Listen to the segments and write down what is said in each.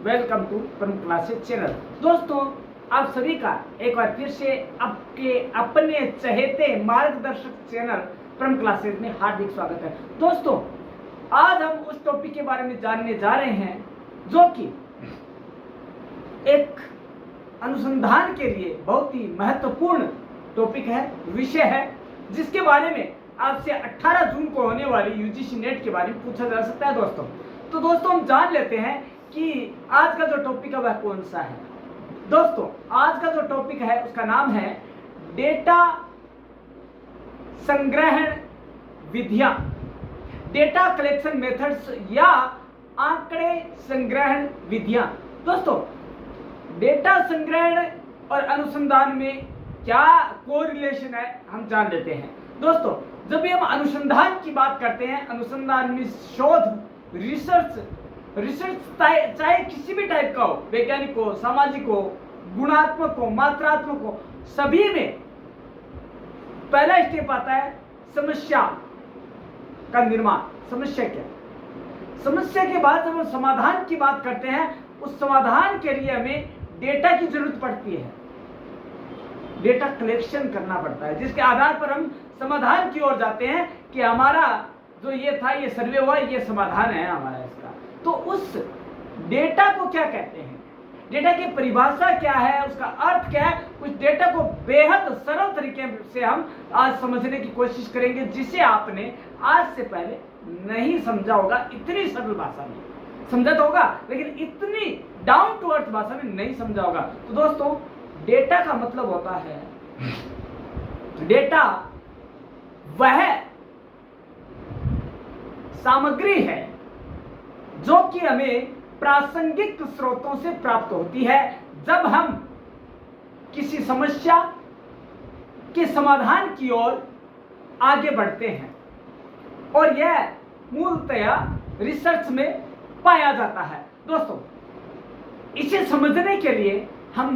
Welcome to परम classes channel. दोस्तों, आप सभी का एक बार फिर से आपके अपने चहेते मार्गदर्शक चैनल परम क्लासेस में हार्दिक स्वागत है। दोस्तों, आज हम उस टॉपिक के बारे में जानने जा रहे हैं जो कि एक अनुसंधान के लिए बहुत ही महत्वपूर्ण टॉपिक है, विषय है, जिसके बारे में आपसे 18 जून को होने वाली यूजीसी नेट के बारे में पूछा जा सकता है। दोस्तों हम जान लेते हैं कि आज का जो टॉपिक है वह कौन सा है। दोस्तों, आज का जो टॉपिक है उसका नाम है डेटा संग्रहण विधियां, डेटा कलेक्शन मेथड्स या आंकड़े संग्रहण विधियां। दोस्तों, डेटा संग्रहण और अनुसंधान में क्या कोरिलेशन है हम जान लेते हैं। दोस्तों, जब भी हम अनुसंधान की बात करते हैं, अनुसंधान में शोध, रिसर्च चाहे किसी भी टाइप का हो, वैज्ञानिक हो, सामाजिक हो, गुणात्मक हो, मात्रात्मक हो, सभी में पहला स्टेप आता है समस्या का निर्माण। समस्या क्या? समस्या के बाद जब हम समाधान की बात करते हैं, उस समाधान के लिए हमें डेटा की जरूरत पड़ती है, डेटा कलेक्शन करना पड़ता है, जिसके आधार पर हम समाधान की ओर जाते हैं कि हमारा जो ये था, ये सर्वे हुआ, ये समाधान है हमारा इसका। तो उस डेटा को क्या कहते हैं, डेटा की परिभाषा क्या है, उसका अर्थ क्या है, उस डेटा को बेहद सरल तरीके से हम आज समझने की कोशिश करेंगे, जिसे आपने आज से पहले नहीं समझा होगा। इतनी सरल भाषा में समझा तो होगा, लेकिन इतनी डाउन टू अर्थ भाषा में नहीं समझा होगा। तो दोस्तों, डेटा का मतलब होता है, डेटा वह सामग्री है जो कि हमें प्रासंगिक स्रोतों से प्राप्त होती है जब हम किसी समस्या के समाधान की ओर आगे बढ़ते हैं, और यह मूलतया रिसर्च में पाया जाता है। दोस्तों, इसे समझने के लिए हम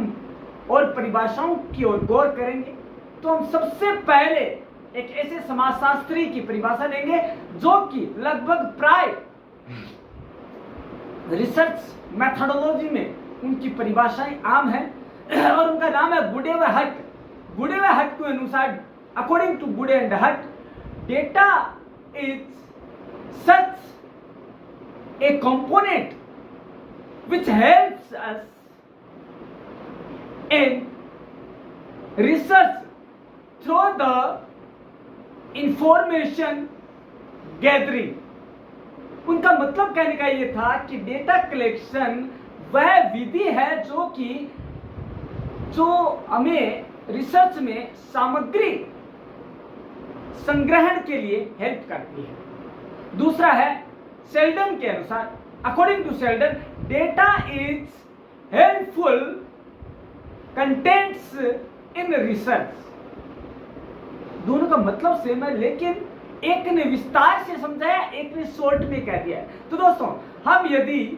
और परिभाषाओं की ओर गौर करेंगे, तो हम सबसे पहले एक ऐसे समाजशास्त्री की परिभाषा लेंगे जो कि लगभग प्राय रिसर्च मेथोडोलॉजी में उनकी परिभाषाएं आम है, और उनका नाम है गुडे व हट। गुडे व हट के अनुसार, अकॉर्डिंग टू गुडे एंड हट, data is such A component which helps us in research through the information gathering। उनका मतलब कहने का ये था कि डेटा कलेक्शन वह विधि है जो हमें रिसर्च में सामग्री संग्रहण के लिए हेल्प करती है। दूसरा है शेल्डन के अनुसार, according to Sheldon, data is helpful contents in research. दोनों का मतलब सेम है, लेकिन एक ने विस्तार से समझाया, एक ने शॉर्ट में कह दिया। तो दोस्तों, हम यदि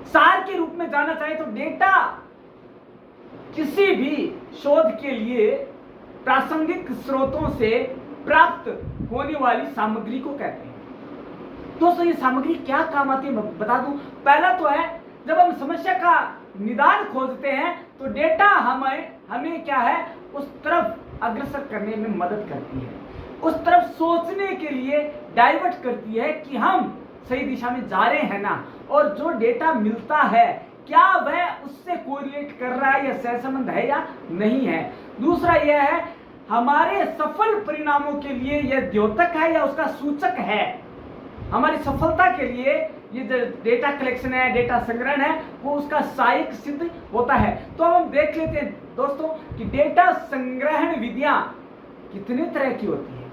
सार के रूप में जाना चाहें तो डेटा किसी भी शोध के लिए प्रासंगिक स्रोतों से प्राप्त होने वाली सामग्री को कहते हैं। दोस्तों, ये सामग्री क्या काम आती है बता दूं। पहला तो है, जब हम समस्या का निदान खोजते हैं तो डेटा हमें क्या है, उस तरफ अग्रसर करने में मदद करती है, उस तरफ सोचने के लिए डाइवर्ट करती है कि हम सही दिशा में जा रहे हैं ना, और जो डेटा मिलता है क्या वह उससे कोरिलेट कर रहा है या सहसंबंध है या नहीं है। दूसरा यह है, हमारे सफल परिणामों के लिए यह द्योतक है या उसका सूचक है। हमारी सफलता के लिए ये जो डेटा कलेक्शन है, डेटा संग्रहण है, वो उसका सहायक सिद्ध होता है। तो अब हम देख लेते हैं दोस्तों कि डेटा संग्रहण विधियां कितने तरह की होती है,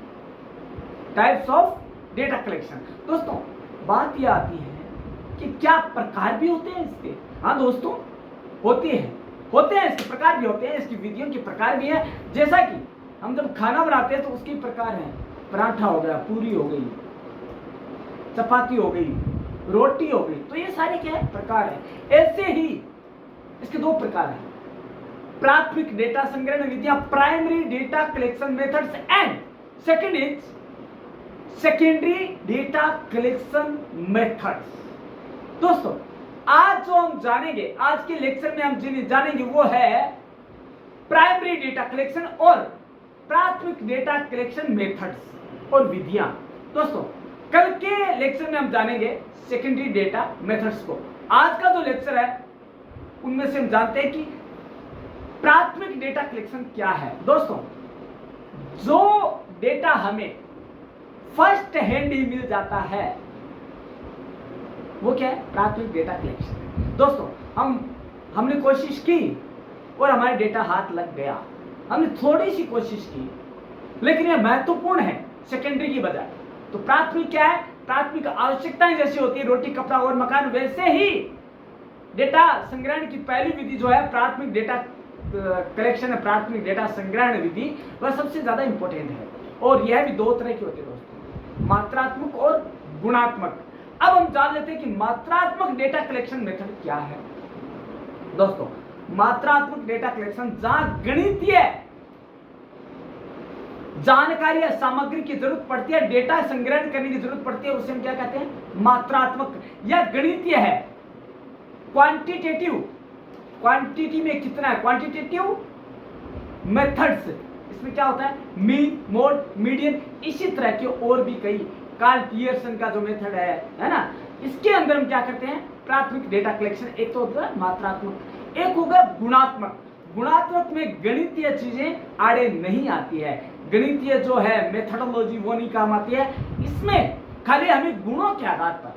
टाइप्स ऑफ डेटा कलेक्शन। दोस्तों, बात यह आती है कि क्या प्रकार भी होते हैं इसके। हाँ दोस्तों, होते हैं इसके प्रकार भी होते हैं, इसकी विधियों के प्रकार भी है। जैसा कि हम जब खाना बनाते हैं तो उसके प्रकार हैं, पराठा हो गया, पूरी हो गई, चपाती हो गई, रोटी हो गई, तो ये सारे क्या है, प्रकार है। ऐसे ही इसके दो प्रकार हैं, प्राथमिक डेटा संग्रहण विधियां, primary data collection methods, and second is secondary data collection methods. दोस्तों, आज जो हम जानेंगे, आज के लेक्चर में हम जिन्हें जानेंगे वो है प्राइमरी डेटा कलेक्शन और प्राथमिक डेटा कलेक्शन मेथड्स और विधियां। दोस्तों कल के लेक्चर में हम जानेंगे सेकेंडरी डेटा मेथड्स को। आज का जो लेक्चर है उनमें से हम जानते हैं कि प्राथमिक डेटा कलेक्शन क्या है। दोस्तों जो डेटा हमें फर्स्ट हैंड ही मिल जाता है वो क्या है? प्राथमिक डेटा कलेक्शन। दोस्तों हमने कोशिश की और हमारा डेटा हाथ लग गया, हमने थोड़ी सी कोशिश की लेकिन यह महत्वपूर्ण है सेकेंडरी की बजाय। तो प्राथमिक क्या है? प्राथमिक आवश्यकताएं जैसी होती है रोटी कपड़ा और मकान, वैसे ही डेटा संग्रहण की पहली विधि जो है प्राथमिक डेटा कलेक्शन है, प्राथमिक डेटा संग्रहण विधि, वह सबसे ज्यादा इंपॉर्टेंट है। और यह भी दो तरह की होती है दोस्तों, मात्रात्मक और गुणात्मक। अब हम जान लेते हैं कि मात्रात्मक डेटा कलेक्शन मेथड क्या है। दोस्तों मात्रात्मक डेटा कलेक्शन जहां गणितीय जानकारी या सामग्री की जरूरत पड़ती है, डेटा संग्रहण करने की जरूरत पड़ती है, उसे हम क्या कहते हैं? मात्रात्मक या गणितीय है। क्वांटिटेटिव, क्वांटिटी में कितना है, क्वांटिटेटिव मेथड्स, इसमें क्या होता है? मीन, मोड, मीडियन, इसी तरह के और भी कई, कार्ल पियर्सन का जो मेथड है ना, इसके अंदर हम क्या करते हैं? प्राथमिक डेटा कलेक्शन। एक तो होगा मात्रात्मक, एक होगा गुणात्मक। गुणात्मक में गणितीय चीजें आड़े नहीं आती है, गणितीय जो है मेथडोलॉजी वो नहीं काम आती है, इसमें खाली हमें गुणों के आधार पर,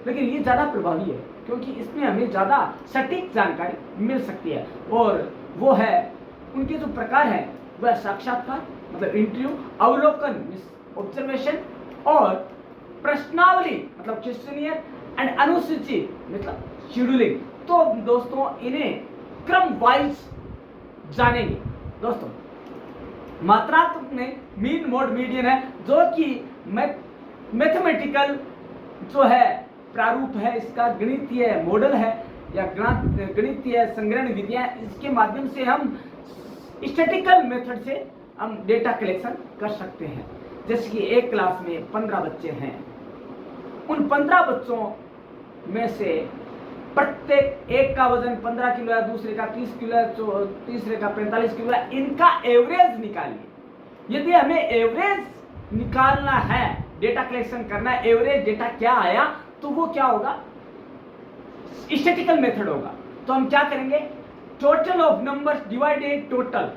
लेकिन ये ज्यादा प्रभावी है क्योंकि इसमें हमें ज्यादा सटीक जानकारी मिल सकती है। और वो है उनके जो प्रकार है वह साक्षात्कार मतलब इंटरव्यू, अवलोकन ऑब्जर्वेशन, और प्रश्नावली मतलब क्वेश्चनियर, एंड अनुसूची मतलब शेड्यूलिंग। तो दोस्तों इन्हें क्रम वाइज जानेंगे। दोस्तों मात्रात्मक में मीन, मोड, मीडियन है जो कि मैथमेटिकल जो है प्रारूप है, इसका गणितीय मॉडल है या गणितीय संग्रहण विधियां, इसके माध्यम से हम स्टैटिकल मेथड से हम डेटा कलेक्शन कर सकते हैं। जैसे कि एक क्लास में 15 बच्चे हैं, उन 15 बच्चों में से प्रत्येक एक का वजन 15 किलो है, दूसरे का 30 किलो है, तीसरे का 45 किलो है, इनका एवरेज निकालिए। यदि हमें एवरेज निकालना है, डेटा कलेक्शन करना है, एवरेज डेटा क्या आया, तो वो क्या होगा? स्टैटिकल मेथड होगा। तो हम क्या करेंगे? Total of numbers divided total,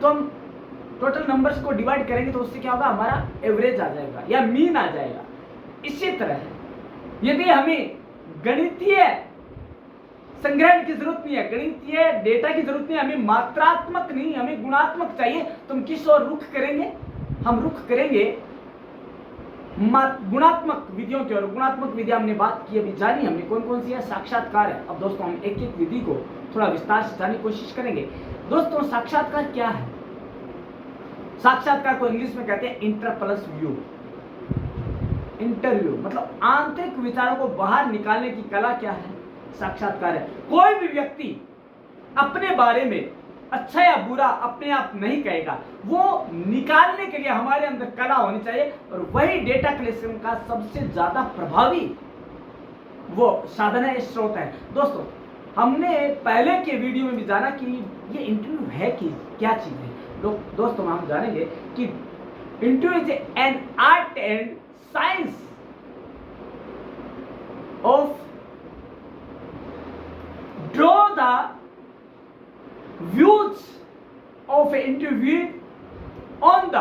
तो हम टोटल नंबर्स को डिवाइड करेंगे तो उससे क्या होगा? हमारा एवरेज आ जाएगा या मीन आ जाएगा। इसी तरह यदि हमें गणितीय संग्रहण की जरूरत नहीं है, गणितीय डेटा की जरूरत नहीं है, हमें मात्रात्मक नहीं, हमें गुणात्मक चाहिए, तो हम किस ओर रुख करेंगे? हम रुख करेंगे गुणात्मक विधियों की ओर। गुणात्मक विधियां हमने बात की, अभी जानी हमने कौन कौन सी है? साक्षात्कार है। अब दोस्तों हम एक एक विधि को थोड़ा विस्तार से जानने की कोशिश करेंगे। दोस्तों साक्षात्कार क्या है? साक्षात्कार को इंग्लिश में कहते हैं इंटरप्लस व्यू, इंटरव्यू मतलब आंतरिक विचारों को बाहर निकालने की कला क्या है? साक्षात्कार है। कोई भी व्यक्ति अपने बारे में अच्छा या बुरा अपने आप नहीं कहेगा, वो निकालने के लिए हमारे अंदर कला होनी चाहिए, और वही डेटा कलेक्शन का सबसे ज्यादा प्रभावी वो साधन है, स्रोत है। दोस्तों हमने पहले के वीडियो में भी जाना कि ये इंटरव्यू है कि क्या चीज है। दोस्तों हम जानेंगे कि interview is an art and science of draw the views of A interview on the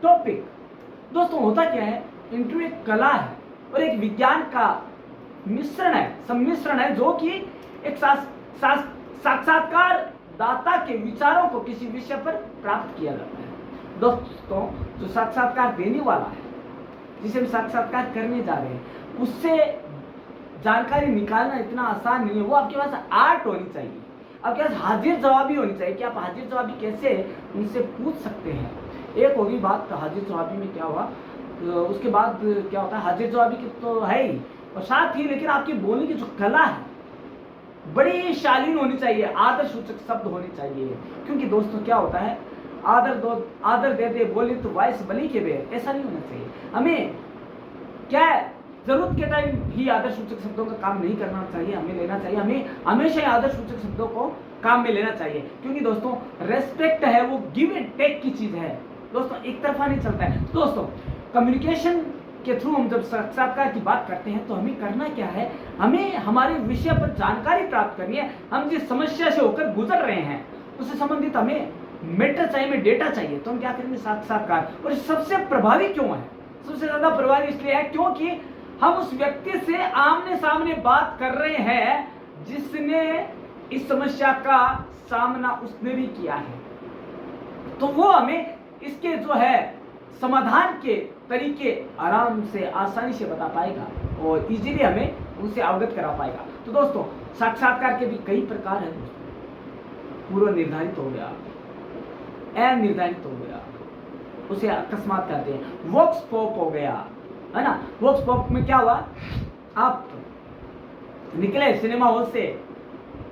topic. दोस्तों होता क्या है? इंटरव्यू एक कला है और एक विज्ञान का मिश्रण है, सम्मिश्रण है, जो कि एक साक्षात्कार दाता के विचारों को किसी विषय पर प्राप्त किया जाता है। दोस्तों जो साक्षात्कार देने वाला है, जिसे हम साक्षात्कार करने जा रहे हैं, उससे जानकारी निकालना इतना आसान नहीं है। वो आपके पास आर्ट होनी चाहिए, आपके पास हाजिर जवाबी होनी चाहिए कि आप हाजिर जवाबी कैसे उनसे पूछ सकते हैं। एक होगी बात हाजिर जवाबी में क्या हुआ, तो उसके बाद क्या होता है? हाजिर जवाबी की तो है ही, और साथ ही लेकिन आपकी बोलने की जो कला है बड़ी शालीन होनी चाहिए, आदर सूचक शब्द होने चाहिए। क्योंकि दोस्तों क्या होता है? आदर दे दे बोले तो वाइस बली के बेर, ऐसा नहीं होना चाहिए। हमें क्या है? जरूरत के टाइम ही आदर्श सूचक शब्दों का काम नहीं करना चाहिए, हमें लेना चाहिए, हमें हमेशा ही आदर्श सूचक शब्दों को काम में लेना चाहिए, क्योंकि दोस्तों रेस्पेक्ट है वो गिव एंड टेक की चीज है दोस्तों, एक तरफा नहीं चलता है। दोस्तों कम्युनिकेशन के थ्रू हम जब साक्षात्कार की बात करते हैं तो हमें करना क्या है, हमें हमारे विषय पर जानकारी प्राप्त करनी है, हम जिस समस्या से होकर गुजर रहे हैं उससे संबंधित हमें मैटर चाहिए, हमें डेटा चाहिए, तो हम क्या करेंगे साक्षात्कार। और सबसे प्रभावी क्यों है, सबसे ज्यादा प्रभावी इसलिए है क्योंकि हम उस व्यक्ति से आमने सामने बात कर रहे हैं जिसने इस समस्या का सामना उसने भी किया है, तो वो हमें इसके जो है समाधान के तरीके आराम से आसानी से बता पाएगा और इजीली हमें उनसे अवगत करा पाएगा। तो दोस्तों साक्षात्कार के भी कई प्रकार हैं दोस्तों, पूर्व निर्धारित हो गया, अनिर्धारित हो गया, उसे अकस्मात कहते हैं, वॉक्स पॉप हो गया, है ना। वॉक्स पॉप में क्या हुआ, आप निकले सिनेमा हॉल से,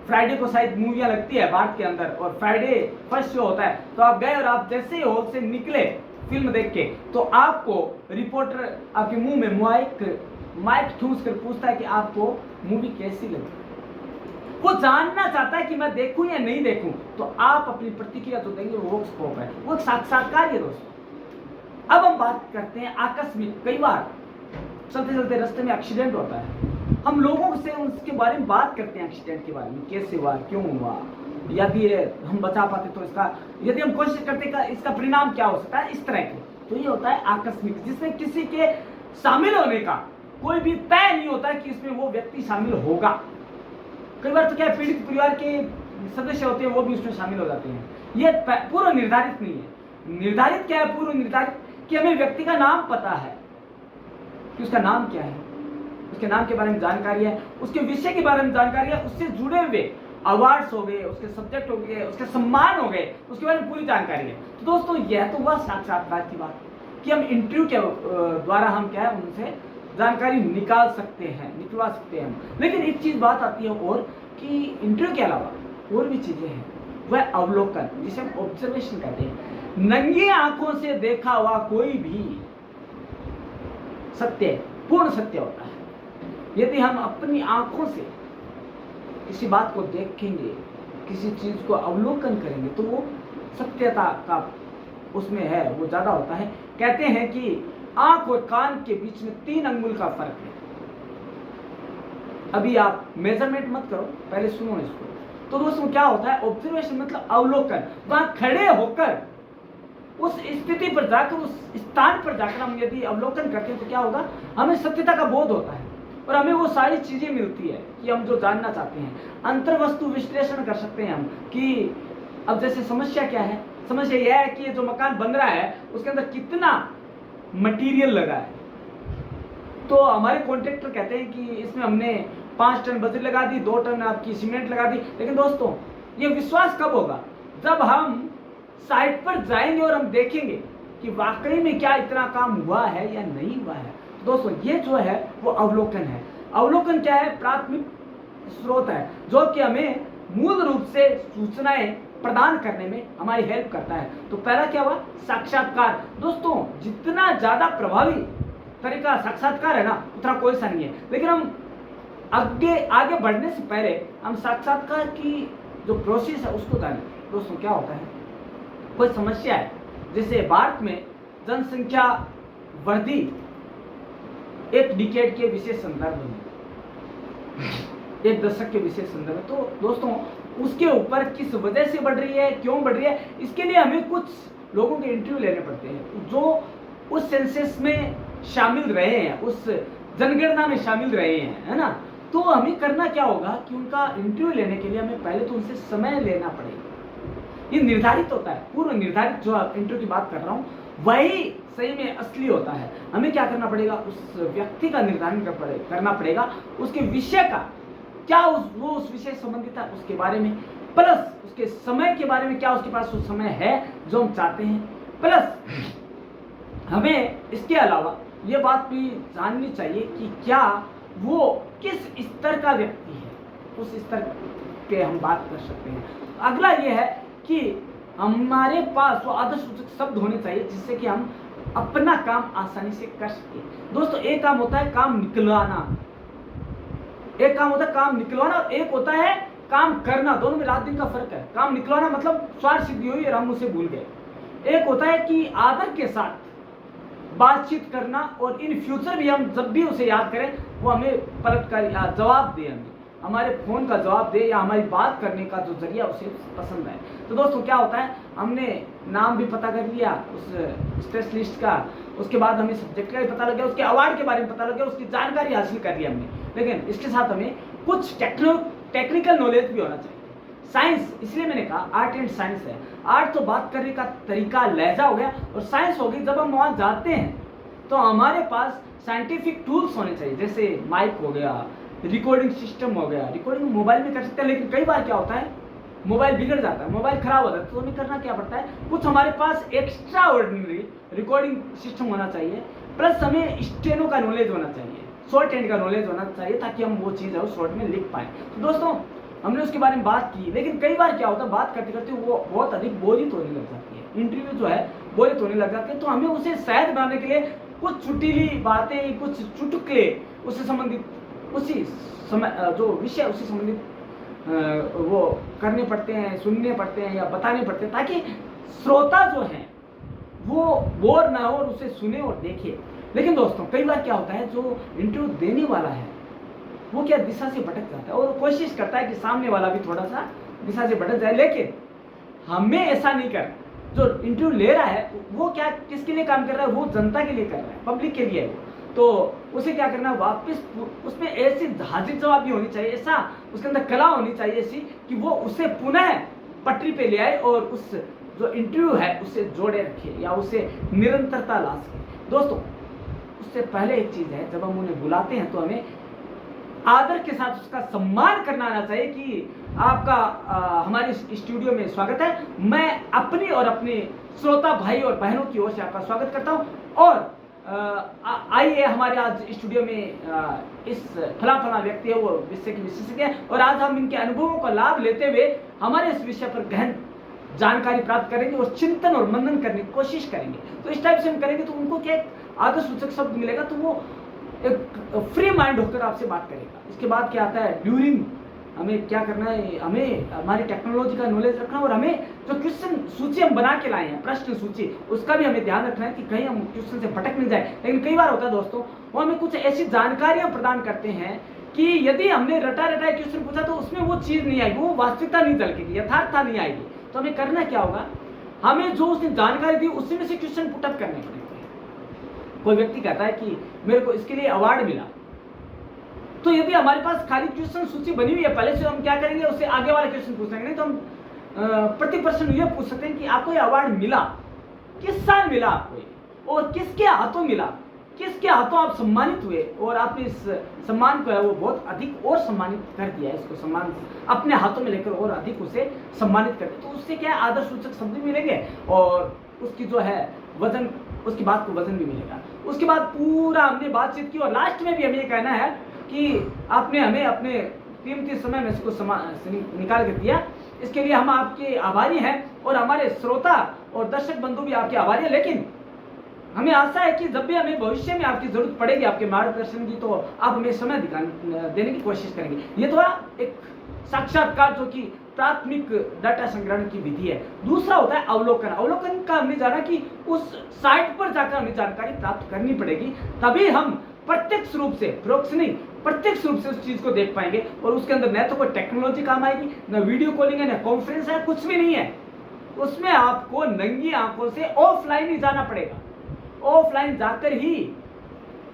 फ्राइडे को शायद मूवियां लगती है भारत के अंदर और फ्राइडे फर्स्ट शो होता है, तो आप गए और आप जैसे ही हॉल से निकले फिल्म देख के, तो आपको रिपोर्टर आपके मुंह में माइक ठूंस कर पूछता है कि आपको मूवी कैसी लगी, वो जानना चाहता है कि मैं देखूं या नहीं देखूं, तो आप अपनी प्रतिक्रिया जो देंगे वो स्कोप है, वो साक्षात्कार है दोस्तों। अब हम बात करते हैं आकस्मिक, कई बार चलते चलते रास्ते में एक्सीडेंट होता है, हम लोगों से उसके बारे में बात करते हैं, एक्सीडेंट के बारे में, कैसे हुआ, क्यों हुआ, यदि हम बचा पाते तो इसका, यदि हम कोशिश करते का इसका परिणाम क्या हो सकता है, इस तरह के। तो ये होता है आकस्मिक, जिसमें किसी के शामिल होने का कोई भी तय नहीं होता है कि इसमें वो व्यक्ति शामिल होगा। कई बार तो क्या पीड़ित परिवार के सदस्य होते हैं वो भी उसमें शामिल हो जाते हैं, ये पूर्व निर्धारित नहीं है। निर्धारित क्या है, पूर्व निर्धारित कि हमें व्यक्ति का नाम पता है कि उसका नाम क्या है, उसके नाम के बारे में जानकारी है, उसके विषय के बारे में जानकारी है, उससे जुड़े हुए अवार्ड्स हो गए, उसके सब्जेक्ट हो गए, उसके सम्मान हो गए, उसके बारे में पूरी जानकारी है। तो दोस्तों यह तो हुआ साक्षात्कार की बात कि हम इंटरव्यू के द्वारा हम क्या है उनसे जानकारी निकाल सकते हैं, निकलवा सकते हैं हम। लेकिन एक चीज बात आती है और कि इंटरव्यू के अलावा और भी चीजें हैं, वह अवलोकन, जिसे हम ऑब्जर्वेशन कहते हैं। नंगी आंखों से देखा हुआ कोई भी सत्य पूर्ण सत्य होता है। यदि हम अपनी आंखों से किसी बात को देखेंगे, किसी चीज को अवलोकन करेंगे, तो वो सत्यता का उसमें है, वो ज्यादा होता है। कहते हैं कि आंख और कान के बीच में 3 अंगुल का फर्क है। अभी आप मेजरमेंट मत करो, पहले सुनो इसको। तो दोस्तों क्या होता है, ऑब्जर्वेशन मतलब अवलोकन, वहां खड़े होकर उस स्थिति पर जाकर, उस स्थान पर जाकर हम यदि अवलोकन करते हैं तो क्या होगा, हमें सत्यता का बोध होता है और हमें वो सारी चीजें मिलती है कि हम जो जानना चाहते हैं। अंतर्वस्तु विश्लेषण कर सकते हैं हम कि अब जैसे समस्या क्या है, समस्या यह है कि जो मकान बन रहा है उसके अंदर कितना मटेरियल लगा है। तो हमारे कॉन्ट्रैक्टर कहते हैं कि इसमें हमने 5 टन बजरी लगा दी, 2 टन आपकी सीमेंट लगा दी। लेकिन दोस्तों ये विश्वास कब होगा, जब हम साइट पर जाएंगे और हम देखेंगे कि वाकई में क्या इतना काम हुआ है या नहीं हुआ है। तो दोस्तों ये जो है वो अवलोकन है। अवलोकन क्या है, प्राथमिक स्रोत है जो कि हमें मूल रूप से सूचनाएं प्रदान करने में हमारी हेल्प करता है। तो पहला क्या हुआ, साक्षात्कार। दोस्तों जितना ज्यादा प्रभावी तरीका साक्षात्कार है ना, उतना कोई सा नहीं है। लेकिन हम आगे बढ़ने से पहले हम साक्षात्कार की जो प्रोसेस है उसको जानें। दोस्तों क्या होता है, कोई समस्या है, जैसे भारत में जनसंख्या वृद्धि एक डिकेड के विशेष संदर्भ में, एक दशक के विशेष संदर्भ में, तो दोस्तों उसके ऊपर किस वजह से बढ़ रही है, क्यों बढ़ रही है, इसके लिए हमें कुछ लोगों के इंटरव्यू लेने पड़ते हैं जो उस सेंसस में शामिल रहे हैं, उस जनगणना में शामिल रहे हैं, है ना। तो हमें करना क्या होगा कि उनका इंटरव्यू लेने के लिए हमें पहले तो उनसे समय लेना पड़ेगा। ये निर्धारित होता है, पूर्व निर्धारित जो इंटरव्यू की बात कर रहा हूँ वही सही में असली होता है। हमें क्या करना पड़ेगा, उस व्यक्ति का निर्धारण करना पड़ेगा, उसके विषय का क्या वो उस विषय से संबंधित है उसके बारे में, प्लस उसके समय के बारे में, क्या उसके पास वो समय है जो हम चाहते हैं, प्लस हमें इसके अलावा ये बात भी जाननी चाहिए कि क्या वो किस स्तर का व्यक्ति है, उस स्तर पे हम बात कर सकते हैं। अगला ये है कि हमारे पास वो आदर्श सूचक शब्द होने चाहिए जिससे कि हम अपना काम आसानी से कर सके। दोस्तों एक काम होता है काम निकलवाना, एक काम होता है काम निकलवाना और एक होता है काम करना। दोनों में रात दिन का फर्क है। काम निकलवाना मतलब स्वार्थ सिद्धि हुई और हम उसे भूल गए। एक होता है कि आदर के साथ बातचीत करना और इन फ्यूचर भी हम जब भी उसे याद करें वो हमें पलट कर जवाब दे, हमारे फोन का जवाब दे या हमारी बात करने का जो जरिया उसे पसंद है। तो दोस्तों क्या होता है, हमने नाम भी पता कर लिया उस स्पेशलिस्ट का, उसके बाद हमें सब्जेक्ट का भी पता लग गया, उसके अवार्ड के बारे में पता लग गया, उसकी जानकारी हासिल कर ली हमने, लेकिन इसके साथ हमें कुछ टेक्निकल नॉलेज भी होना चाहिए। साइंस, इसलिए मैंने कहा आर्ट एंड साइंस है। आर्ट तो बात करने का तरीका लहजा हो गया और साइंस हो गई जब हम वहां जाते हैं तो हमारे पास साइंटिफिक टूल्स होने चाहिए, जैसे माइक हो गया, रिकॉर्डिंग सिस्टम हो गया। रिकॉर्डिंग मोबाइल में कर सकते हैं, लेकिन कई बार क्या होता है मोबाइल बिगड़ जाता है, मोबाइल खराब हो जाता है, तो हमें करना क्या पड़ता है, कुछ हमारे पास एक्स्ट्रा ऑर्डिनरी रिकॉर्डिंग सिस्टम होना चाहिए, प्लस हमें स्टेनो का नॉलेज होना चाहिए, शॉर्ट हैंड का नॉलेज होना चाहिए, ताकि हम वो चीज़ है वो शॉर्ट में लिख पाए। तो दोस्तों हमने उसके बारे में बात की, लेकिन कई बार क्या होता है बात करते करते वो बहुत अधिक बोरियत होने लग जाती है, इंटरव्यू जो है बोरियत होने लग जाती है। तो हमें उसे सहज बनाने के लिए कुछ छुटीली बातें, कुछ चुटकुले उससे संबंधित, उसी समय जो विषय उससे संबंधित वो करने पड़ते हैं, सुनने पड़ते हैं या बताने पड़ते हैं, ताकि श्रोता जो है वो बोर ना हो और उसे सुने और देखे। लेकिन दोस्तों कई बार क्या होता है जो इंटरव्यू देने वाला है वो क्या दिशा से भटक जाता है और कोशिश करता है कि सामने वाला भी थोड़ा सा दिशा से भटक जाए, लेकिन हमें ऐसा नहीं कर। जो इंटरव्यू ले रहा है वो क्या किसके लिए काम कर रहा है, वो जनता के लिए कर रहा है, पब्लिक के लिए है। तो उसे क्या करना, वापस उसमें ऐसी हाजिर जवाबी होनी चाहिए, ऐसा उसके अंदर कला होनी चाहिए ऐसी कि वो उसे पुनः पटरी पे ले आए और उस जो इंटरव्यू है उसे जोड़े रखे या उसे निरंतरता ला सके। दोस्तों उससे पहले एक चीज़ है, जब हम उन्हें बुलाते हैं तो हमें आदर के साथ उसका सम्मान करना आना चाहिए कि आपका हमारे स्टूडियो में स्वागत है, मैं अपनी और अपने श्रोता भाई और बहनों की ओर से आपका स्वागत करता हूं और आइए हमारे आज स्टूडियो में इस फला व्यक्ति है वो विषय के विशेषज्ञ है और आज हम इनके अनुभवों का लाभ लेते हुए हमारे इस विषय पर गहन जानकारी प्राप्त करेंगे और चिंतन और मनन करने की कोशिश करेंगे। तो इस टाइप से हम करेंगे तो उनको क्या एक आदर्श सूचक शब्द मिलेगा, तो वो एक फ्री माइंड होकर आपसे बात करेगा। इसके बाद क्या आता है, ड्यूरिंग हमें क्या करना है, हमें हमारी टेक्नोलॉजी का नॉलेज रखना और हमें जो क्वेश्चन सूची हम बना के लाए हैं, प्रश्न सूची, उसका भी हमें ध्यान रखना है कि कहीं हम क्वेश्चन से भटक नहीं जाए। लेकिन कई बार होता है दोस्तों वो हमें कुछ ऐसी जानकारियां प्रदान करते हैं कि यदि हमने रटा क्वेश्चन पूछा तो उसमें वो चीज़ नहीं आएगी, वो वास्तविकता नहीं झलकेगी, यथार्थता नहीं आएगी। तो हमें करना क्या होगा, हमें जो उसने जानकारी दी उसी में से क्वेश्चन पुटअप करने पड़ेंगे। कोई व्यक्ति कहता है कि मेरे को इसके लिए अवार्ड मिला, तो यदि हमारे पास खाली क्वेश्चन सूची बनी हुई है पहले से, हम क्या करेंगे उससे आगे वाला क्वेश्चन पूछेंगे। नहीं तो हम प्रति प्रश्न ये पूछ सकते हैं कि आपको ये अवार्ड मिला, किस साल मिला आपको ये, और किसके हाथों मिला, किसके हाथों आप सम्मानित हुए और आपने इस सम्मान को है वो बहुत अधिक और सम्मानित कर दिया है, इसको सम्मान अपने हाथों में लेकर और अधिक उसे सम्मानित कर दिया। तो उससे क्या आदर्श सूचक शब्द भी मिलेंगे और उसकी जो है वजन, उसकी बात को वजन भी मिलेगा। उसके बाद पूरा हमने बातचीत की और लास्ट में भी हमें ये कहना है कि आपने हमें अपने कीमती समय में इसको निकाल कर दिया, इसके लिए हम आपके आभारी हैं और हमारे श्रोता और दर्शक बंधु भी आपके आभारी हैं। लेकिन हमें आशा है कि जब भी हमें भविष्य में आपकी जरूरत पड़ेगी आपके मार्गदर्शन की, तो आप हमें समय देने की कोशिश करेंगे। ये तो एक साक्षात्कार जो कि प्राथमिक डाटा संग्रहण की विधि है। दूसरा होता है अवलोकन। अवलोकन का हमने जाना कि उस साइट पर जाकर हमें जानकारी प्राप्त करनी पड़ेगी, तभी हम प्रत्यक्ष रूप से, परोक्ष नहीं, प्रत्यक्ष रूप से उस चीज को देख पाएंगे और उसके अंदर न तो कोई टेक्नोलॉजी काम आएगी, न वीडियो कॉलिंग है, न कॉन्फ्रेंस है, कुछ भी नहीं है। उसमें आपको नंगी आंखों से ऑफलाइन ही जाना पड़ेगा। ऑफलाइन जाकर ही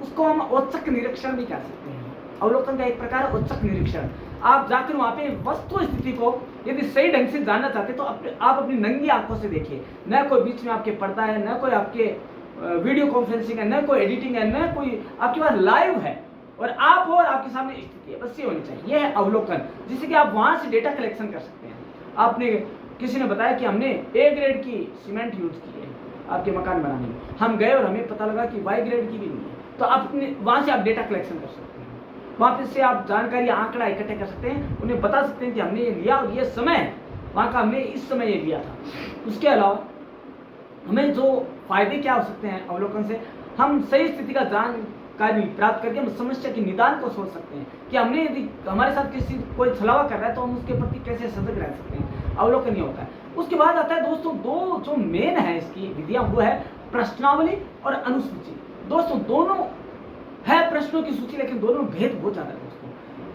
उसको हम औचक निरीक्षण भी कर सकते हैं। अवलोकन का एक प्रकार है औचक निरीक्षण। आप जाकर वहां पे वस्तु स्थिति को यदि सही ढंग से जानना चाहते तो आप अपनी नंगी आंखों से देखिए। न कोई बीच में आपके पर्दा है, न कोई आपके वीडियो कॉन्फ्रेंसिंग है, न कोई एडिटिंग है, न कोई आपके पास लाइव है और आप हो और आपके सामने स्थिति है, बस ये होनी चाहिए। यह है अवलोकन, जिससे कि आप वहां से डेटा कलेक्शन कर सकते हैं। आपने किसी ने बताया कि हमने ए ग्रेड की सीमेंट यूज की है आपके मकान बनाने में, हम गए और हमें पता लगा कि वाई ग्रेड की भी नहीं है, तो आप वहां से आप डेटा कलेक्शन कर सकते हैं। वहां से आप जानकारी आंकड़ा इकट्ठे कर सकते हैं, उन्हें बता सकते हैं कि हमने ये लिया और ये समय वहां का हमने इस समय ये लिया था। उसके अलावा हमें जो फायदे क्या हो सकते हैं अवलोकन से, हम सही स्थिति का जानकारी प्राप्त करके हम समस्या के निदान को सोच सकते हैं कि हमने यदि हमारे साथ किसी कोई छलावा कर रहा है तो हम उसके प्रति कैसे सजग रह सकते हैं, अवलोकन ये होता है। उसके बाद आता है दोस्तों दो जो मेन है इसकी विधियां, वो है प्रश्नावली और अनुसूची। दोस्तों दोनों है प्रश्नों की सूची, लेकिन दोनों में भेद बहुत ज्यादा है दोस्तों।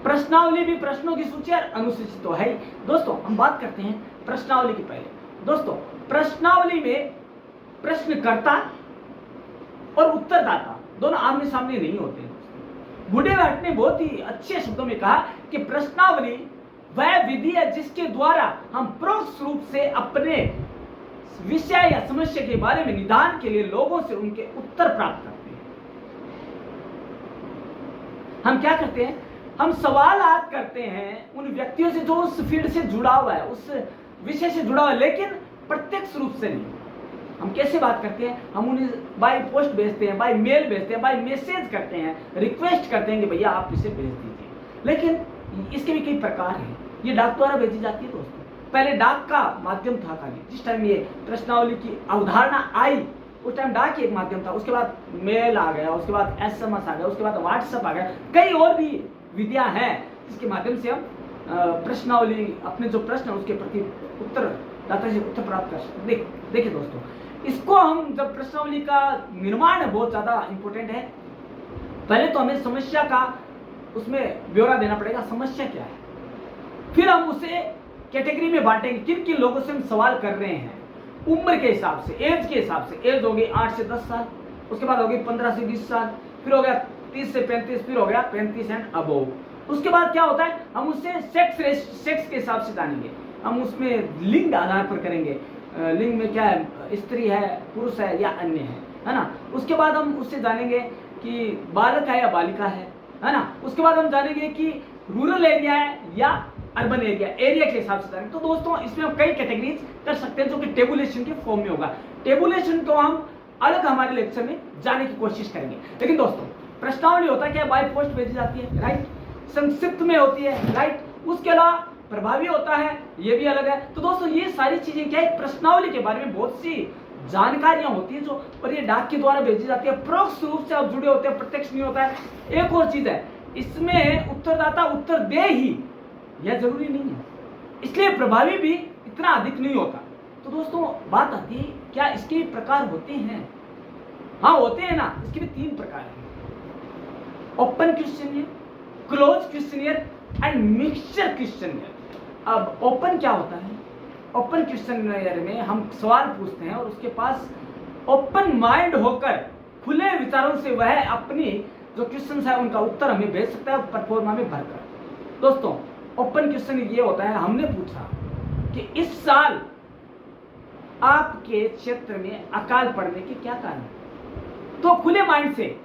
प्रश्नावली भी प्रश्नों की सूची और अनुसूची तो है ही। दोस्तों हम बात करते हैं प्रश्नावली की पहले। दोस्तों प्रश्नावली में प्रश्नकर्ता और उत्तरदाता दोनों आमने सामने नहीं होते हैं। गुडेवाट ने बहुत ही अच्छे शब्दों में कहा कि प्रश्नावली वह विधि है जिसके द्वारा हम परोक्ष रूप से अपने विषय या समस्या के बारे में निदान के लिए लोगों से उनके उत्तर प्राप्त करते हैं। हम क्या करते हैं, हम सवालात करते हैं उन व्यक्तियों से जो उस फील्ड से जुड़ा हुआ है, उस विषय से जुड़ा हुआ है, लेकिन प्रत्यक्ष रूप से नहीं। हम कैसे बात करते हैं, हम उन्हें बाय पोस्ट भेजते हैं, बाय मेल भेजते हैं, बाय मैसेज करते हैं, रिक्वेस्ट करते हैं कि भैया आप इसे भेज दीजिए। लेकिन इसके भी कई प्रकार हैं। ये डाक द्वारा भेजी जाती है दोस्तों। पहले डाक का माध्यम था खाली, जिस टाइम ये प्रश्नावली की अवधारणा आई उस टाइम डाक एक माध्यम था। उसके बाद मेल आ गया, उसके बाद SMS आ गया, उसके बाद व्हाट्सएप आ गया, कई और भी विधियां हैं जिसके माध्यम से हम प्रश्नावली अपने जो प्रश्न है उसके प्रति उत्तरदाता से उत्तर प्राप्त कर सकते। देखिए दोस्तों, इसको हम जब प्रश्नावली का निर्माण है बहुत ज्यादा इंपॉर्टेंट है। पहले तो हमें समस्या का उसमें ब्यौरा देना पड़ेगा, समस्या क्या है, फिर हम उसे कैटेगरी में बांटेंगे, किन किन लोगों से हम सवाल कर रहे हैं, उम्र के हिसाब से, एज के हिसाब से। एज हो गई 8 से 10 साल, उसके बाद हो गई 15 से 20 साल, फिर हो गया 30 से 35, फिर हो गया 35 एंड अबोव। उसके बाद क्या होता है, हम उससे सेक्स के हिसाब से जानेंगे, हम उसमें लिंग आधार पर करेंगे, लिंग में क्या है, स्त्री है, पुरुष है या अन्य है ना। उसके बाद हम उससे जानेंगे कि बालक है या बालिका है ना। उसके बाद हम जानेंगे कि रूरल एरिया है या अर्बन एरिया, एरिया के हिसाब से जानेंगे। तो दोस्तों इसमें हम कई कैटेगरीज कर सकते हैं जो कि टेबुलेशन के फॉर्म में होगा। टेबुलेशन को हम अलग हमारे लेक्चर में जाने की कोशिश करेंगे। लेकिन दोस्तों प्रश्नावली होता है क्या, बाय पोस्ट भेजी जाती है, राइट, संक्षिप्त में होती है, राइट, उसके अलावा प्रभावी होता है, ये भी अलग है। तो दोस्तों ये सारी चीजें क्या है, प्रश्नावली के बारे में बहुत सी जानकारियां होती है जो, और ये डाक के द्वारा भेजी जाती है, परोक्ष रूप से आप जुड़े होते हैं, प्रत्यक्ष नहीं होता है। एक और चीज है, इसमें उत्तरदाता उत्तर दे ही, यह जरूरी नहीं है, इसलिए प्रभावी भी इतना अधिक नहीं होता। तो दोस्तों बात आती है क्या इसके प्रकार होते हैं, हाँ होते हैं ना। इसके भी 3 प्रकार हैं, open questionnaire, close questionnaire and mixture questionnaire. अब ओपन क्या होता है, ओपन क्वेश्चनियर में हम सवाल पूछते हैं और उसके पास ओपन माइंड होकर खुले विचारों से वह अपनी जो क्वेश्चन है उनका उत्तर हमें भेज सकता है परफॉर्मा में भरकर। दोस्तों ओपन क्वेश्चन ये होता है, हमने पूछा कि इस साल आपके क्षेत्र में अकाल पड़ने के क्या कारण है, तो खुले माइंड से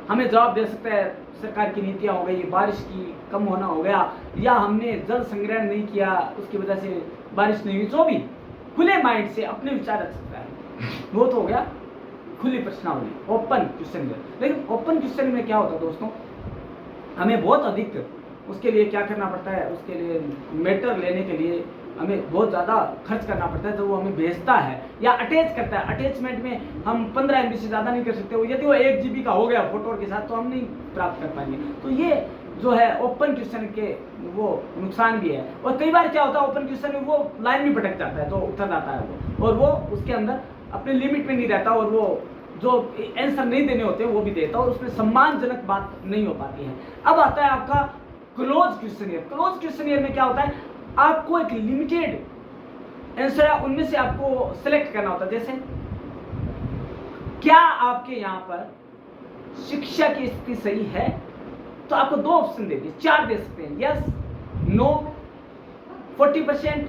हमें जवाब दे सकता है, सरकार की नीतियां हो गई, बारिश की कम होना हो गया, या हमने जल संग्रहण नहीं किया उसकी वजह से बारिश नहीं हुई, जो भी खुले माइंड से अपने विचार रख सकता है। वो तो हो गया खुली प्रश्नावली, ओपन क्वेश्चन। लेकिन ओपन क्वेश्चन में क्या होता है दोस्तों, हमें बहुत अधिक उसके लिए क्या करना पड़ता है, उसके लिए मैटर लेने के लिए हमें बहुत ज़्यादा खर्च करना पड़ता है। तो वो हमें भेजता है या अटैच करता है, अटैचमेंट में हम 15 MB से ज़्यादा नहीं कर सकते, यदि वो 1 GB का हो गया फोटो के साथ तो हम नहीं प्राप्त कर पाएंगे। तो ये जो है ओपन क्वेश्चन के वो नुकसान भी है। और कई बार क्या होता है, ओपन क्वेश्चन में वो लाइन में भटक जाता है जो उत्तरदाता है वो, और वो उसके अंदर अपने लिमिट में नहीं रहता, और वो जो आंसर नहीं देने होते वो भी देता है, और उसमें सम्मानजनक बात नहीं हो पाती है। अब आता है आपका क्लोज क्वेश्चनियर। क्लोज क्वेश्चनियर में क्या होता है, आपको एक लिमिटेड आंसर है उनमें से आपको सिलेक्ट करना होता है। जैसे क्या आपके यहाँ पर शिक्षा की स्थिति सही है, तो आपको 2 ऑप्शन दे दिए, 4 दे सकते हैं, यस, नो, 40%,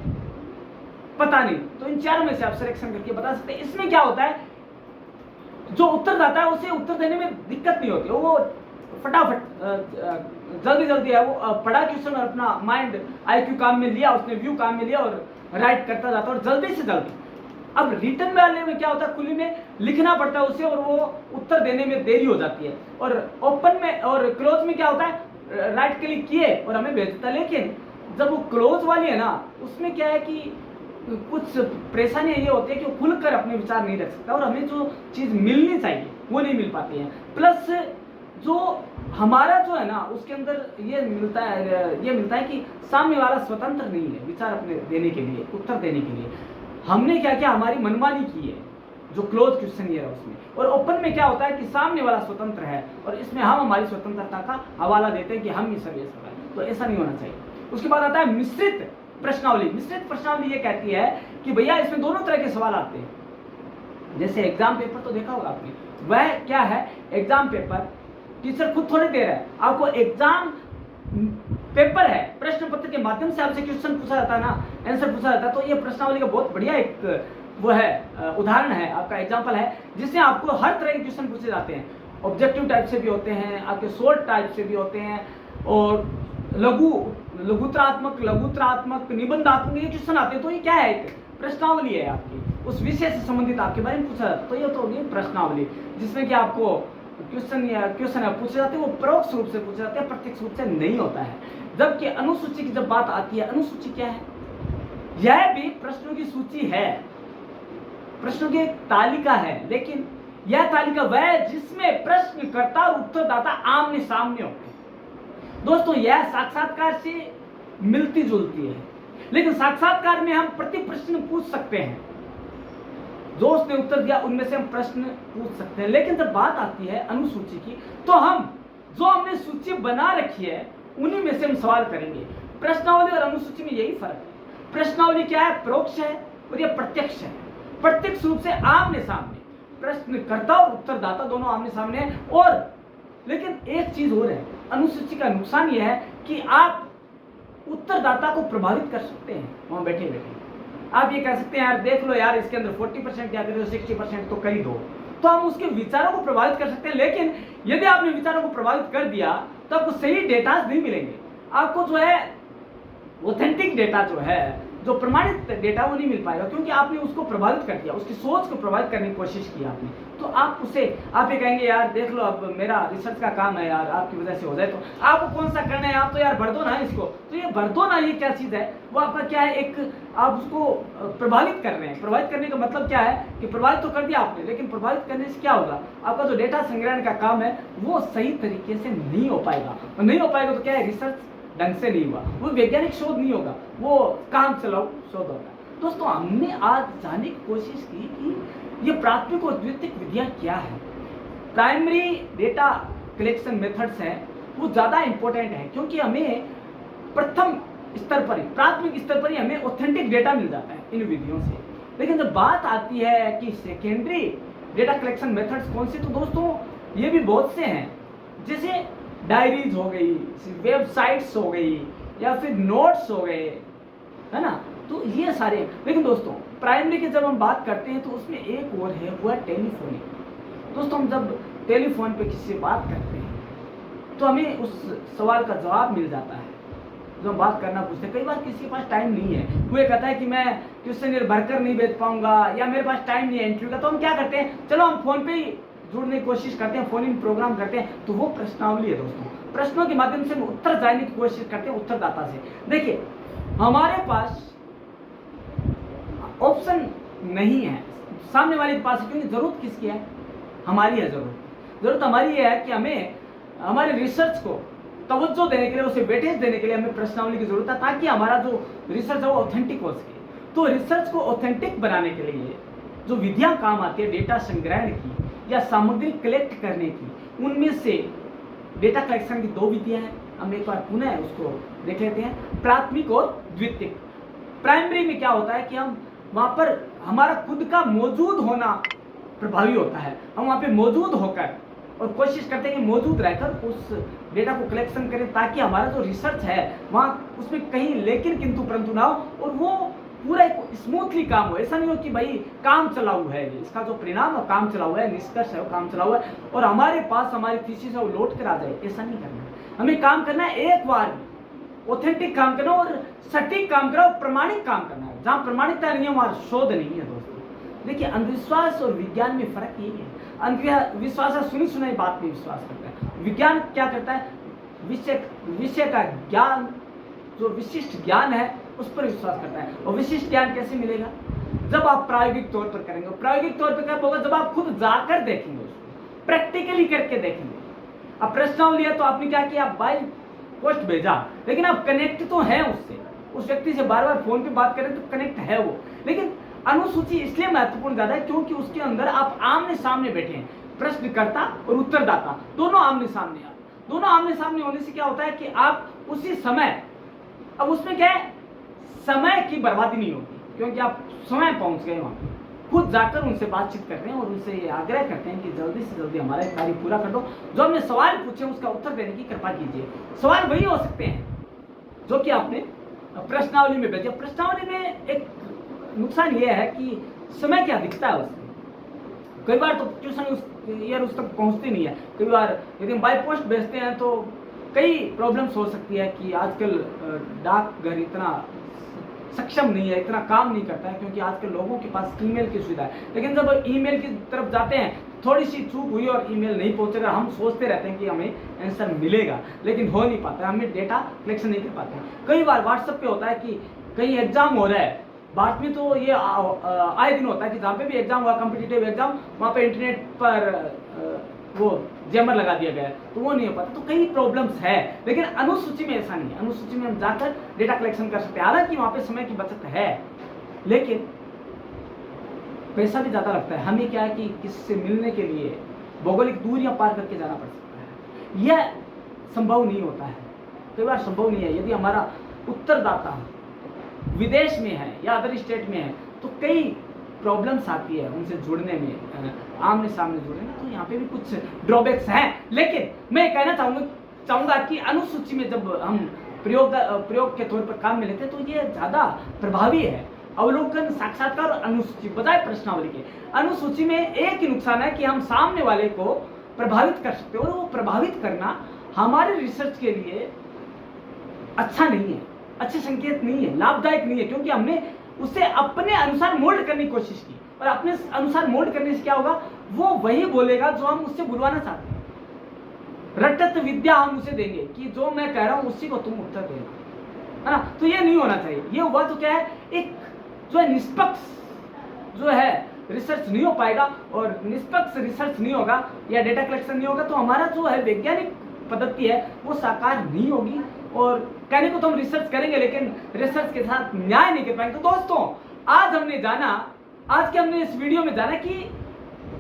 पता नहीं। तो इन चारों में से आप सिलेक्शन करके बता सकते हैं। इसमें क्या होता है, जो उत्तरदाता है उसे उत्तर देने में दिक्कत नहीं होती, वो फटाफट जल्दी जल्दी है, वो पढ़ा क्वेश्चन और अपना माइंड IQ काम में लिया, उसने व्यू काम में लिया और राइट करता जाता है और जल्दी से जल्दी। अब रिटर्न वाले में क्या होता है, खुली में लिखना पड़ता है उसे और वो उत्तर देने में देरी हो जाती है। और ओपन में और क्लोज में क्या होता है, राइट क्लिक किए और हमें भेज देता है। लेकिन जब वो क्लोज वाली है ना, उसमें क्या है कि कुछ परेशानियां ये होती है कि वो खुलकर अपने विचार नहीं रख सकता और हमें जो चीज़ मिलनी चाहिए वो नहीं मिल पाती है। प्लस जो हमारा जो है ना उसके अंदर ये मिलता है कि सामने वाला स्वतंत्र नहीं है विचार अपने देने के लिए, उत्तर देने के लिए। हमने क्या किया, हमारी मनमानी की है जो क्लोज क्वेश्चनियर है उसमें। और ओपन में क्या होता है कि सामने वाला स्वतंत्र है और इसमें हम हमारी स्वतंत्रता का हवाला देते हैं कि हम ही सब ये सब है, तो ऐसा नहीं होना चाहिए। उसके बाद आता है मिश्रित प्रश्नावली। मिश्रित प्रश्नावली ये कहती है कि भैया इसमें दोनों तरह के सवाल आते हैं। जैसे एग्जाम पेपर तो देखा होगा आपने, वह क्या है, एग्जाम पेपर टीचर खुद थोड़ी दे रहा है आपको, एग्जाम पेपर है, प्रश्न पत्र के माध्यम से आपसे क्वेश्चन पूछा जाता है ना, आंसर पूछा जाता है। तो ये प्रश्नावली का बहुत बढ़िया एक वो है उदाहरण है, आपका एग्जाम्पल है, जिसमें आपको हर तरह के क्वेश्चन पूछे जाते हैं। ऑब्जेक्टिव टाइप से भी होते हैं, आपके शॉर्ट टाइप से भी होते हैं, और लघुत्रात्मक, निबंधात्मक ये क्वेश्चन आते हैं। तो ये क्या है, एक प्रश्नावली है आपकी, उस विषय से संबंधित आपके बारे में पूछा जाता है। तो ये तो होगी प्रश्नावली, जिसमें कि आपको क्वेश्चन पूछे जाते हैं, वो परोक्ष रूप से पूछे जाते हैं, प्रत्यक्ष रूप से नहीं होता है। जबकि अनुसूची की जब बात आती है, अनुसूची क्या है, यह भी प्रश्नों की सूची है, प्रश्नों की एक तालिका है, लेकिन यह तालिका वह है जिसमें प्रश्नकर्ता और उत्तरदाता आमने सामने होते हैं। दोस्तों यह साक्षात्कार से मिलती जुलती है, लेकिन साक्षात्कार में हम प्रति प्रश्न पूछ सकते हैं, जो उसने उत्तर दिया उनमें से हम प्रश्न पूछ सकते हैं। लेकिन जब बात आती है अनुसूची की, तो हम जो हमने सूची बना रखी है उन्हीं में से हम सवाल करेंगे। प्रश्नावली और अनुसूची में यही फर्क है। प्रश्नावली क्या है, परोक्ष है, और यह प्रत्यक्ष है। प्रत्यक्ष रूप से आमने सामने, प्रश्नकर्ता और उत्तरदाता दोनों आमने सामने है। और लेकिन एक चीज और है, अनुसूची का नुकसान यह है कि आप उत्तरदाता को प्रभावित कर सकते हैं। वहां बैठे बैठे आप ये कह सकते हैं, यार देख लो यार, इसके अंदर 40% या फिर 60% तो कर ही दो, तो हम उसके विचारों को प्रभावित कर सकते हैं। लेकिन यदि आपने विचारों को प्रभावित कर दिया तो आपको सही डेटा नहीं मिलेंगे, आपको जो है ऑथेंटिक डेटा जो है, जो प्रमाणित डेटा, वो नहीं मिल पाएगा, क्योंकि आपने उसको प्रभावित कर दिया, उसकी सोच को प्रभावित करने की कोशिश की आपने। तो आप ये कहेंगे, यार देख लो, अब मेरा रिसर्च का काम है यार, आपकी वजह से हो जाए, तो आपको कौन सा करना है, आप तो यार भर दो ना इसको। तो ये भर दो ना, ये क्या चीज़ है, वो आपका क्या है, एक आप उसको प्रभावित कर रहे हैं। प्रभावित करने का मतलब क्या है कि प्रभावित तो कर दिया आपने, लेकिन प्रभावित करने से क्या होगा, आपका जो डेटा संग्रहण का काम है वो सही तरीके से नहीं हो पाएगा। और नहीं हो पाएगा तो क्या है, रिसर्च ढंग से नहीं हुआ, वो वैज्ञानिक शोध नहीं होगा, वो काम चलाओ शोध होगा। दोस्तों हमने आज जानने की कोशिश की कि ये प्राथमिक और द्वितीयक विधियां क्या है। प्राइमरी डेटा कलेक्शन मेथड्स हैं वो ज़्यादा इंपॉर्टेंट है, क्योंकि हमें प्रथम स्तर पर ही, प्राथमिक स्तर पर ही हमें ऑथेंटिक डेटा मिल जाता है इन विधियों से। लेकिन जब बात आती है कि सेकेंडरी डेटा कलेक्शन मेथड्स कौन से, तो दोस्तों ये भी बहुत से हैं, जैसे डायरीज हो गई, वेबसाइट्स हो गई, या फिर नोट्स हो गए, है ना, तो ये सारे। लेकिन दोस्तों प्राइमरी की जब हम बात करते हैं तो उसमें एक और है, वो है टेलीफोनिक। दोस्तों हम जब टेलीफोन पे किसी से बात करते हैं तो हमें उस सवाल का जवाब मिल जाता है जो हम बात करना पूछते हैं। कई बार किसी के पास टाइम नहीं है, वो ये कहता है कि मैं क्वेश्चन भरकर नहीं भेज पाऊंगा, या मेरे पास टाइम नहीं है इंटरव्यू का, तो हम क्या करते हैं, चलो हम फोन पे ही जुड़ने की कोशिश करते हैं, फोन इन प्रोग्राम करते हैं। तो वो प्रश्नावली है दोस्तों, प्रश्नों के माध्यम से हम उत्तर जानने की कोशिश करते हैं उत्तरदाता से। देखिए हमारे पास ऑप्शन नहीं है, सामने वाले के पास है, क्योंकि जरूरत किसकी है, हमारी है। जरूरत हमारी है कि हमें हमारे रिसर्च को तवज्जो देने के लिए, उसे वेटेज देने के लिए हमें प्रश्नावली की जरूरत है, ताकि हमारा जो रिसर्च है वो ऑथेंटिक हो सके। तो रिसर्च को ऑथेंटिक बनाने के लिए जो विधियां काम आती है डेटा संग्रहण की या सामग्री कलेक्ट करने की, उनमें से डेटा कलेक्शन की दो विधियां हैं। हम एक बार पुनः उसको देख लेते हैं, प्राथमिक और द्वितीयक। प्राइमरी में क्या होता है कि हम वहां पर हमारा खुद का मौजूद होना प्रभावी होता है, हम वहां पे मौजूद होकर और कोशिश करते हैं कि मौजूद रहकर उस डेटा को कलेक्शन करें, ताकि हमारा जो रिसर्च है वहाँ उसमें कहीं लेकिन किंतु परंतु ना हो, और वो पूरा एक स्मूथली काम हो। ऐसा नहीं हो कि भाई काम चलाऊ है, इसका जो परिणाम है काम चलाऊ है, निष्कर्ष है वो काम चलाऊ है, और हमारे पास हमारी थीसिस है वो लौट कर आ जाए। ऐसा नहीं करना है, हमें काम करना है एक बार ऑथेंटिक काम करना, और सटीक काम करना, और प्रमाणिक काम करना है। जहाँ प्रमाणिकता नहीं है वहाँ शोध नहीं है दोस्तों। देखिए अंधविश्वास और विज्ञान में फर्क यही है, अंधविश्वास सुनी सुनाई बात में विश्वास करता है, विज्ञान क्या करता है, विषय का ज्ञान, जो विशिष्ट ज्ञान है उस पर विश्वास करता है। और विशिष्ट ज्ञान कैसे मिलेगा? जब आप प्रायोगिक तौर पर करेंगे। प्रायोगिक तौर पर कब होगा? जब आप खुद जाकर देखेंगे, उसको प्रैक्टिकली करके देखेंगे। अब प्रश्नावली है तो आपने क्या किया? बाय पोस्ट भेजा, लेकिन आप कनेक्ट तो है उससे, उस व्यक्ति से बार बार फोन पे बात करें तो कनेक्ट है वो। लेकिन अनुसूची इसलिए महत्वपूर्ण ज्यादा है क्योंकि उसके अंदर आप आमने सामने बैठे हैं, प्रश्नकर्ता और उत्तरदाता दोनों आमने सामने। दोनों आमने सामने होने से क्या होता है कि आप उसी समय, अब उसमें क्या है, समय की बर्बादी नहीं होगी क्योंकि आप समय पहुंच गए वहां, खुद जाकर उनसे बातचीत कर रहे हैं और उनसे ये आग्रह करते हैं कि जल्दी से जल्दी हमारा कार्य पूरा कर दो, जो हमने सवाल पूछे उसका उत्तर देने की कृपा कीजिए। सवाल वही हो सकते हैं जो कि आपने प्रश्नावली में भेजा। प्रश्नावली में एक नुकसान यह है कि समय की अधिकता है उसमें, कई बार तो ट्यूशन ईयर उस तक पहुंचती नहीं है। कई बार यदि हम बाय पोस्ट भेजते हैं तो कई प्रॉब्लम्स हो सकती है कि आजकल डाकघर इतना सक्षम नहीं है, इतना काम नहीं करता है क्योंकि आजकल लोगों के पास ईमेल की सुविधा है। लेकिन जब ईमेल की तरफ जाते हैं, थोड़ी सी चूक हुई और ईमेल नहीं पहुंचेगा, हम सोचते रहते हैं कि हमें आंसर मिलेगा, लेकिन हो नहीं पाता, हमें डेटा कलेक्शन नहीं कर पाते हैं। कई बार व्हाट्सएप पे होता है कि कहीं एग्जाम हो रहा है, भारत में तो ये आए दिन होता है कि जहाँ पे भी एग्जाम हुआ, कॉम्पिटिटिव एग्जाम, वहाँ पे इंटरनेट पर वो जैमर लगा दिया गया है, तो वो नहीं हो पाता। तो कई प्रॉब्लम्स है, लेकिन अनुसूची में ऐसा नहीं है। अनुसूची में हम जाकर डेटा कलेक्शन कर सकते हैं, हालांकि वहाँ पे समय की बचत है, लेकिन पैसा भी ज़्यादा लगता है। हमें क्या है कि किससे मिलने के लिए भौगोलिक दूरियां पार करके जाना पड़ सकता है, यह संभव नहीं होता है, कई बार संभव नहीं है। यदि हमारा उत्तरदाता विदेश में है या अदर स्टेट में है तो कई प्रॉब्लम्स आती है उनसे जुड़ने में, आमने सामने जुड़ने में, तो यहाँ पे भी कुछ ड्रॉबैक्स हैं। लेकिन मैं कहना चाहूँगा कि अनुसूची में जब हम प्रयोग के तौर पर काम में लेते हैं तो ये ज़्यादा प्रभावी है। अवलोकन, साक्षात्कार और अनुसूची बजाय प्रश्नावली के। अनुसूची में एक ही नुकसान है कि हम सामने वाले को प्रभावित कर सकते हैं और वो प्रभावित करना हमारे रिसर्च के लिए अच्छा नहीं है, अच्छे संकेत नहीं है, लाभदायक नहीं है, क्योंकि हमने उसे अपने अनुसार मोल्ड करने की कोशिश की और अपने अनुसार मोल्ड करने से क्या होगा, वो वही बोलेगा जो हम उससे बुलवाना चाहते हैं। रटत विद्या हम उसे देंगे कि जो मैं कह रहा हूं उसी को तुम उत्तर देना, है ना। तो ये नहीं होना चाहिए। ये हुआ तो क्या है, एक जो है निष्पक्ष जो है रिसर्च नहीं हो पाएगा, और निष्पक्ष रिसर्च नहीं होगा या डेटा कलेक्शन नहीं होगा तो हमारा जो है वैज्ञानिक पद्धति है वो साकार नहीं होगी। और कहने को तो हम रिसर्च करेंगे लेकिन रिसर्च के साथ न्याय नहीं कर पाएंगे। तो दोस्तों आज हमने इस वीडियो में जाना कि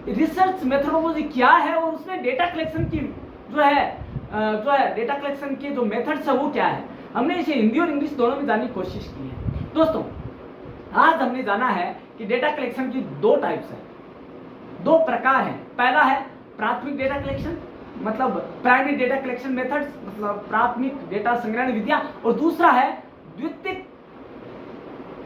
रिसर्च मेथोडोलॉजी क्या है और उसमें डेटा कलेक्शन की जो है डेटा कलेक्शन के जो मेथड्स है वो क्या है। हमने इसे हिंदी और इंग्लिश दोनों में जानने की कोशिश की है। दोस्तों आज हमने जाना है कि डेटा कलेक्शन की दो टाइप्स है, दो प्रकार हैं। पहला है प्राथमिक डेटा कलेक्शन, मतलब प्राइमरी डेटा कलेक्शन मेथड्स, मतलब प्राथमिक डेटा संग्रहण विधियां, और दूसरा है द्वितीयक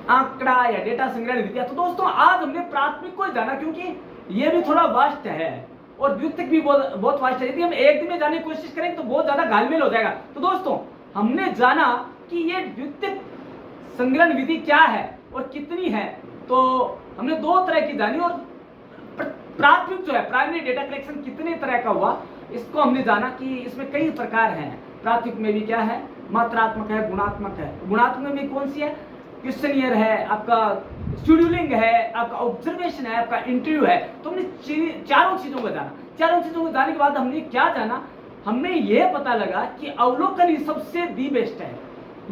आंकड़ा या डेटा संग्रहण विधियां। तो दोस्तों आज हमने प्राथमिक को जाना क्योंकि ये भी थोड़ा वास्ट है और द्वितीयक भी बहुत वास्ट है। यदि हम एक दिन में जाने की कोशिश करेंगे तो बहुत ज्यादा घालमेल हो जाएगा। तो दोस्तों हमने जाना कि ये द्वितीयक संग्रहण विधि क्या है और कितनी है, तो हमने दो तरह की जानी, और प्राथमिक जो है प्राइमरी डेटा कलेक्शन कितने तरह का हुआ इसको हमने जाना कि इसमें कई प्रकार हैं। प्राथमिक में भी क्या है, मात्रात्मक है, गुणात्मक है। गुणात्मक में कौन सी है, क्वेश्चनियर है, आपका शेड्यूलिंग है, आपका ऑब्जर्वेशन है, आपका इंटरव्यू है। तो हमने चारों चीजों को जाना। चारों चीजों को जानने के बाद हमने क्या जाना, हमने ये पता लगा कि अवलोकन ही सबसे दी बेस्ट है,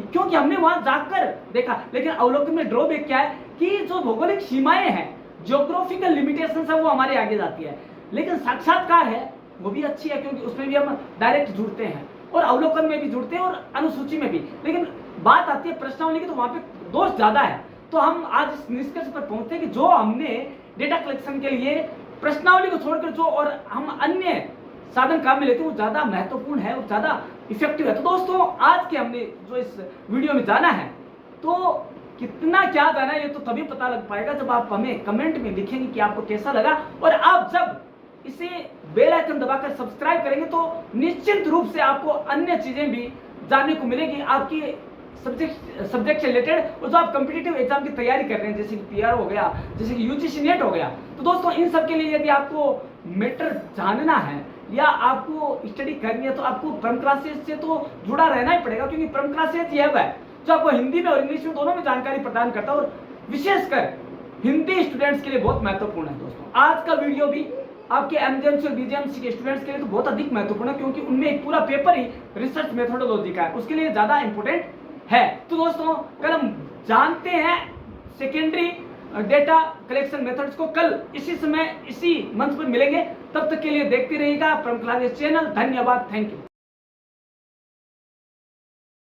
क्योंकि हमने वहां जाकर देखा। लेकिन अवलोकन में ड्रॉबैक क्या है कि जो भौगोलिक सीमाएं हैं, ज्योग्राफिकल लिमिटेशंस है, वो हमारे आगे जाती है। लेकिन साक्षात्कार है वो भी अच्छी है क्योंकि उसमें भी हम डायरेक्ट जुड़ते हैं और अवलोकन में भी जुड़ते हैं और अनुसूची में भी। लेकिन बात आती है प्रश्नावली की तो वहां पे दोष ज्यादा है। तो हम आज इस निष्कर्ष पर पहुंचते हैं कि जो हमने डेटा कलेक्शन के लिए प्रश्नावली को छोड़कर जो और हम अन्य साधन काम में लेते हैं वो ज्यादा महत्वपूर्ण है और ज्यादा इफेक्टिव है। तो दोस्तों आज के हमने जो इस वीडियो में जाना है, तो कितना क्या जाना है ये तो तभी पता लग पाएगा जब आप हमें कमेंट में लिखेंगे कि आपको कैसा लगा। और आप जब इसे बेल आइकन दबाकर सब्सक्राइब करेंगे तो निश्चित रूप से आपको अन्य चीजें भी जानने को मिलेगी आपकी सब्जेक्ट से रिलेटेड, और जो आप कॉम्पिटिटिव एग्जाम की तैयारी कर रहे हैं जैसे कि पीआर हो गया, जैसे कि यूजीसी नेट हो गया। तो दोस्तों इन सब के लिए यदि आपको मैटर जानना है या आपको स्टडी करनी है तो आपको परम क्लासेस से तो जुड़ा रहना ही पड़ेगा, क्योंकि परम क्लासेस ये है जो आपको हिंदी में और इंग्लिश में दोनों में जानकारी प्रदान करता है और विशेषकर हिंदी स्टूडेंट्स के लिए बहुत महत्वपूर्ण है दोस्तों। आज का वीडियो भी आपके एमजेएमसी और बीजेएमसी के स्टूडेंट्स के लिए तो बहुत अधिक महत्वपूर्ण है, क्योंकि उनमें एक पूरा पेपर ही रिसर्च मेथोडोलॉजी का है, उसके लिए ज्यादा इंपॉर्टेंट है। तो दोस्तों कल हम जानते हैं सेकेंडरी डेटा कलेक्शन मेथड्स को। कल इसी समय इसी मंच पर मिलेंगे, तब तक के लिए देखते रहिएगा प्रमुख क्लासेस चैनल। धन्यवाद, थैंक यू।